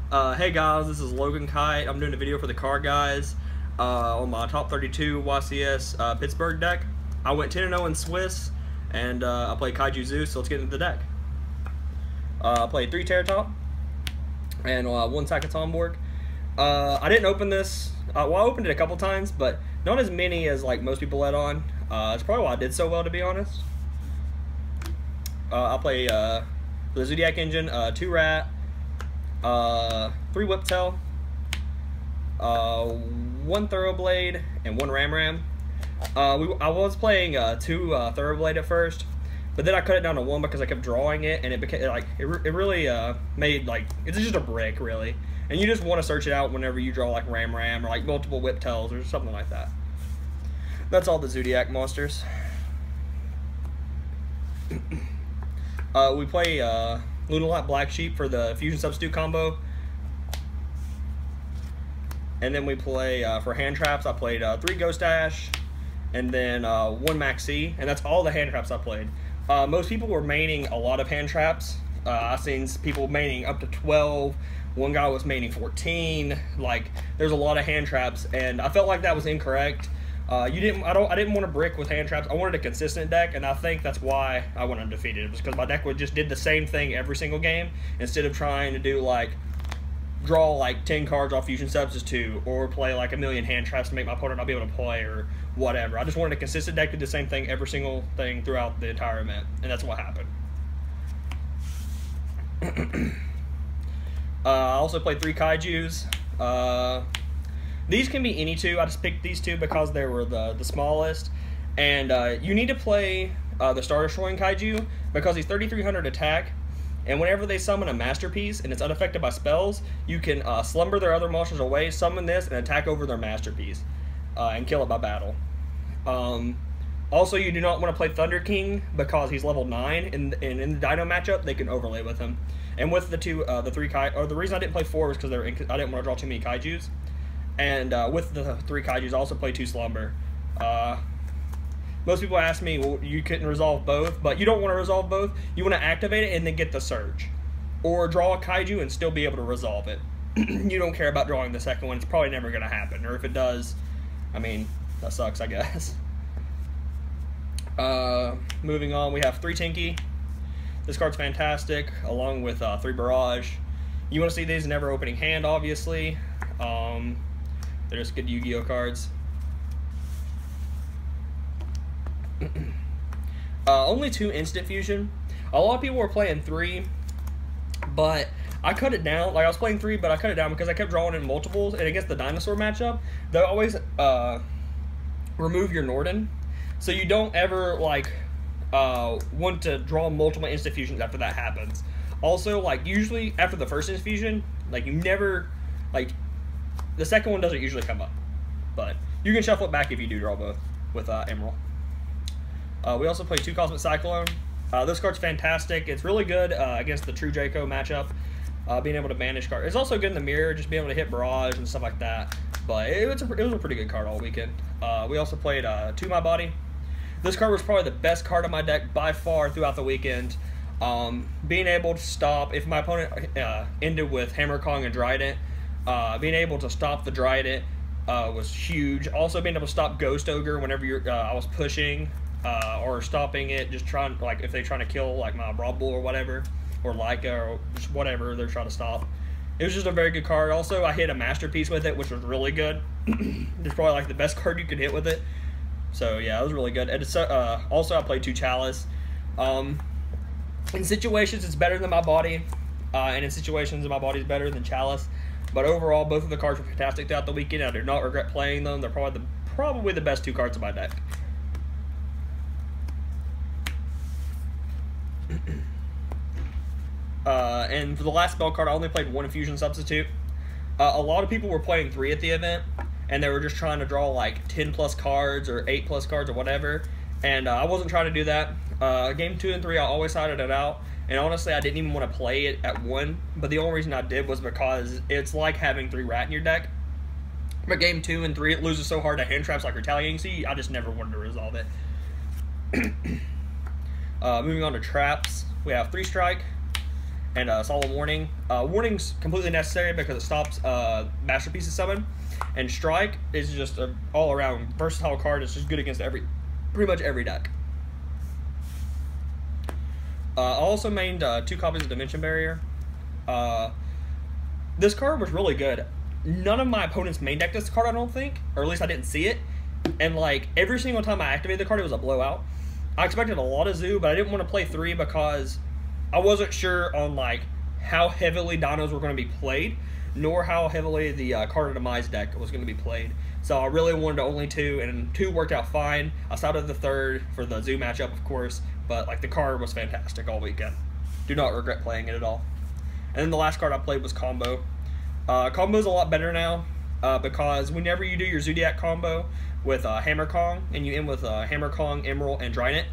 Hey guys, this is Logan Kite. I'm doing a video for the card guys on my top 32 YCS Pittsburgh deck. I went 10-0 in Swiss, and I played Kaiju Zeus, so let's get into the deck. I played 3 Terratop and 1 Sakatomborg. I didn't open this, well I opened it a couple times, but not as many as like most people let on. It's probably why I did so well, to be honest. I play the Zoodiac engine, 2 Rat, 3 Whiptail, 1 Thoroughblade, and 1 Ram. I was playing 2 Thoroughblade at first, but then I cut it down to 1 because I kept drawing it, and it became like it really made like it's just a brick really, and you just want to search it out whenever you draw like Ram or like multiple Whiptails or something like that. That's all the Zoodiac monsters. We play Lunalite Black Sheep for the Fusion Substitute combo. And then we play, for hand traps, I played 3 Ghost Dash, and then 1 Maxi, and that's all the hand traps I played. Most people were maining a lot of hand traps. I've seen people maining up to 12. One guy was maining 14. Like, there's a lot of hand traps, and I felt like that was incorrect. I didn't want to brick with hand traps. I wanted a consistent deck, and I think that's why I went undefeated. It was because my deck just did the same thing every single game instead of trying to do like draw like 10 cards off Fusion Substitute or play like a million hand traps to make my opponent not be able to play or whatever. I just wanted a consistent deck to do the same thing every single thing throughout the entire event, and that's what happened. I also played 3 Kaijus. These can be any 2. I just picked these 2 because they were the smallest. And you need to play the Star Destroying Kaiju because he's 3,300 attack. And whenever they summon a Masterpiece and it's unaffected by spells, you can slumber their other monsters away, summon this, and attack over their Masterpiece. And kill it by battle. Also, you do not want to play Thunder King because he's level 9. And in the Dino matchup, they can overlay with him. And with the 3 Kaiju, or the reason I didn't play 4 was because I didn't want to draw too many Kaijus. And with the 3 Kaijus, I also play 2 Slumber. Most people ask me, well, you couldn't resolve both, but you don't want to resolve both. You want to activate it and then get the Surge. Or draw a Kaiju and still be able to resolve it. You don't care about drawing the second one. It's probably never going to happen. Or if it does, I mean, that sucks, I guess. Moving on, we have 3 Tinky. This card's fantastic, along with 3 Barrage. You want to see these in ever opening hand, obviously. They're just good Yu-Gi-Oh cards. Only 2 Instant Fusion. A lot of people were playing 3, but I cut it down. Like, I was playing 3, but I cut it down because I kept drawing in multiples, and against the Dinosaur matchup, they always remove your Norden. So you don't ever, like, want to draw multiple Instant Fusions after that happens. Also, like, usually after the first Instant Fusion, like, you never, like, the second one doesn't usually come up, but you can shuffle it back if you do draw both with Emerald. We also play 2 Cosmic Cyclone. This card's fantastic. It's really good against the True Draco matchup, being able to banish cards. It's also good in the mirror, just being able to hit Barrage and stuff like that. But it was a pretty good card all weekend. We also played 2 My Body. This card was probably the best card in my deck by far throughout the weekend. Being able to stop, if my opponent ended with Hammer Kong and Dryden, being able to stop the Dryden was huge. Also being able to stop Ghost Ogre whenever I was pushing or stopping it, just trying, like if they're trying to kill like my Brawl Bull or whatever, or Leica or just whatever they're trying to stop. It was just a very good card. Also, I hit a Masterpiece with it, which was really good. It's probably like the best card you could hit with it. So yeah, it was really good. And also, I played 2 Chalice. In situations, it's better than My Body, and in situations, My Body is better than Chalice. But overall, both of the cards were fantastic throughout the weekend. I do not regret playing them. They're probably the best 2 cards in my deck. And for the last spell card, I only played 1 Fusion Substitute. A lot of people were playing 3 at the event, and they were just trying to draw like 10 plus cards or 8 plus cards or whatever. And I wasn't trying to do that. Game 2 and 3, I always sided it out. And honestly, I didn't even want to play it at 1. But the only reason I did was because it's like having 3 Rat in your deck. But game 2 and 3, it loses so hard to hand traps like Retaliating Sea, I just never wanted to resolve it. Moving on to traps, we have 3 Strike. and Solemn Warning. Warning's completely necessary because it stops Masterpiece's summon, and Strike is just an all-around versatile card. It's just good against pretty much every deck. I also mained 2 copies of Dimension Barrier. This card was really good. None of my opponents main decked this card, I don't think, or at least I didn't see it. And like every single time I activated the card, it was a blowout. I expected a lot of Zoo, but I didn't want to play 3 because I wasn't sure on like how heavily Dinos were going to be played, nor how heavily the Card of Demise deck was going to be played. So I really wanted only 2, and 2 worked out fine. I started the 3rd for the Zoo matchup, of course, but like the card was fantastic all weekend. Do not regret playing it at all. And then the last card I played was Combo. Combo's a lot better now because whenever you do your Zoodiac combo with Hammer Kong and you end with Hammer Kong, Emerald, and Drynit,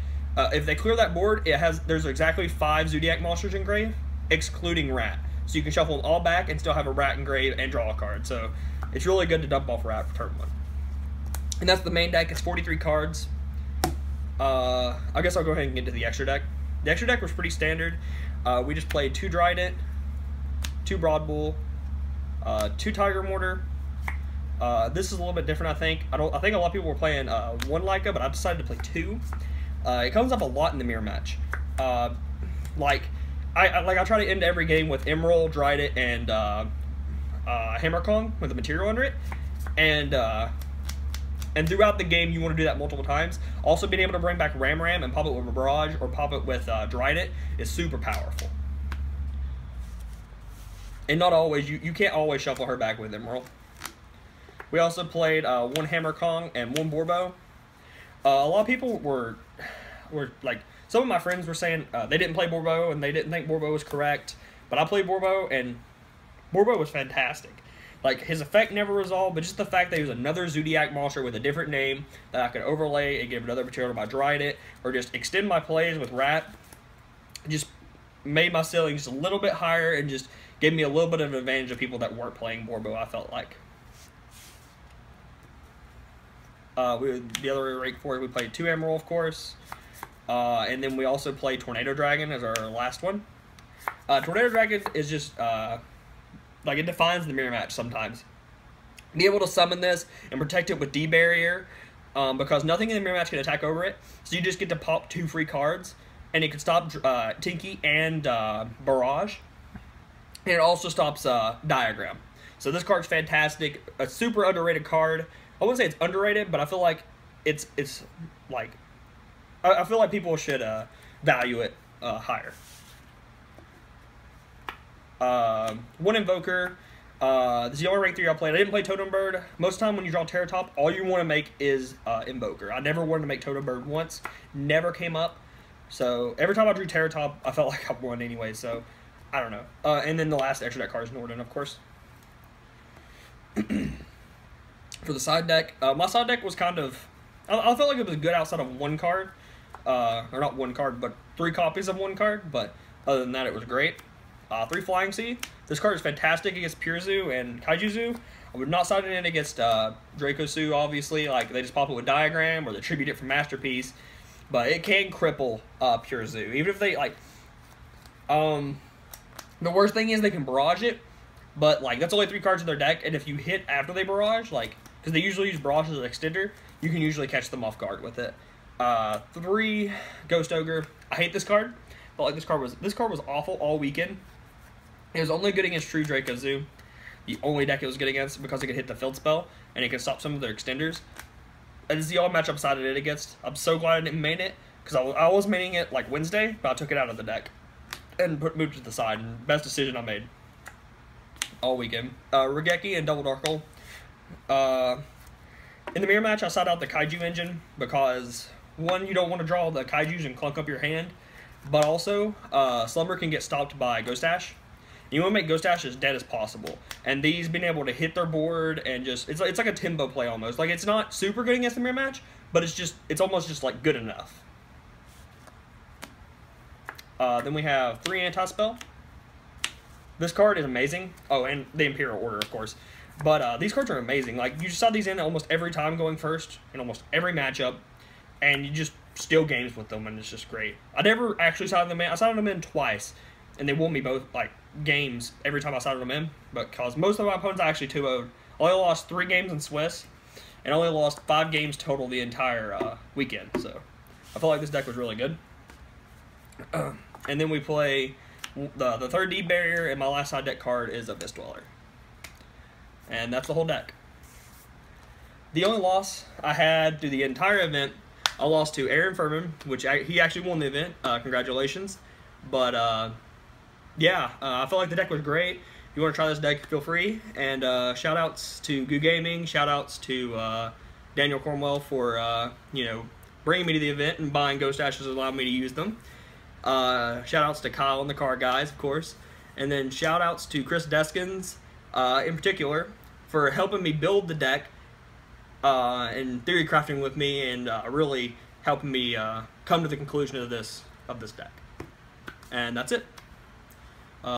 if they clear that board, there's exactly 5 Zoodiac monsters in grave, excluding Rat. So you can shuffle them all back and still have a Rat in grave and draw a card. So it's really good to dump off Rat for turn 1. And that's the main deck. It's 43 cards. I guess I'll go ahead and get to the extra deck. The extra deck was pretty standard. We just played 2 Drydent, 2 Broad Bull, 2 Tiger Mortar. This is a little bit different, I think. I think a lot of people were playing 1 Leica, but I decided to play 2. It comes up a lot in the mirror match. I try to end every game with Emerald, Drydent, and Hammer Kong with the material under it, and throughout the game you want to do that multiple times. Also, being able to bring back Ram and pop it with a Barrage or pop it with Drydent is super powerful. And not always, you can't always shuffle her back with Emerald. We also played 1 Hammer Kong and 1 Borbo. A lot of people were like, some of my friends were saying they didn't play Borbo and they didn't think Borbo was correct. But I played Borbo and Borbo was fantastic. Like, his effect never resolved, but just the fact that he was another Zoodiac monster with a different name that I could overlay and give another material to my Drydent, or just extend my plays with Rat, just made my ceiling just a little bit higher and just gave me a little bit of an advantage of people that weren't playing Borbo, I felt like. The other rank 4, we played 2 Emerald, of course. And then we also played Tornado Dragon as our last one. Tornado Dragon is just, like, it defines the mirror match sometimes. Be able to summon this and protect it with D-Barrier, because nothing in the mirror match can attack over it. So you just get to pop 2 free cards, and it can stop Tinky and Barrage. And it also stops Diagram. So this card's fantastic. A super underrated card. I wouldn't say it's underrated, but I feel like it's like, I feel like people should value it higher. 1 Invoker. This is the only rank 3 I played. I didn't play Totem Bird. Most of the time when you draw Terra Top, all you want to make is Invoker. I never wanted to make Totem Bird once. Never came up. So every time I drew Terra Top, I felt like I won anyway. So I don't know. And then the last extra deck card is Norden, of course. For the side deck, my side deck was kind of, I felt like it was good outside of 1 card. Or not 1 card, but 3 copies of 1 card. But other than that, it was great. 3 Flying Sea. This card is fantastic against Pure Zoo and Kaiju Zoo. I would not side it against Draco Zoo, obviously. Like, they just pop it with Diagram or they tribute it from Masterpiece. But it can cripple Pure Zoo. Even if they, like, the worst thing is they can Barrage it. But, like, that's only 3 cards in their deck. And if you hit after they Barrage, like, because they usually use Barrage as an extender, you can usually catch them off guard with it. 3 Ghost Ogre. I hate this card. But, like, this card was awful all weekend. It was only good against True Draco Zoo. The only deck it was good against because it could hit the field spell and it could stop some of their extenders. And this is the only matchup I sided it against. I'm so glad I didn't main it because I was maining it like Wednesday, but I took it out of the deck and moved it to the side. And best decision I made all weekend. Regeki and Double Darkle. In the mirror match, I side out the Kaiju engine because, 1, you don't want to draw the Kaijus and clunk up your hand, but also Slumber can get stopped by Ghost Ash. You want to make Ghost Ash as dead as possible. And these being able to hit their board and just, it's like a Timbo play almost. Like, it's not super good against the mirror match, but it's almost just like good enough. Then we have 3 Anti-Spell. This card is amazing. Oh, and the Imperial Order, of course. But these cards are amazing. Like, you just saw these in almost every time going first in almost every matchup. And you just steal games with them, and it's just great. I never actually sided them in. I sided them in twice. and they won me both like games every time I sided them in, because most of my opponents I actually 2-0'd. I only lost 3 games in Swiss, and only lost 5 games total the entire weekend. So I felt like this deck was really good. And then we play the third D barrier, and my last side deck card is Abyss Dweller. And that's the whole deck. The only loss I had through the entire event, I lost to Aaron Furman, which he actually won the event. Congratulations. But yeah, I felt like the deck was great. If you want to try this deck, feel free. And shout outs to Goo Gaming, shout outs to Daniel Cornwell for bringing me to the event and buying Ghost Ashes and allowing me to use them. Shout outs to Kyle and the Card Guys, of course. And then shout outs to Chris Deskins in particular for helping me build the deck and theory crafting with me, and really helping me come to the conclusion of this deck. And that's it.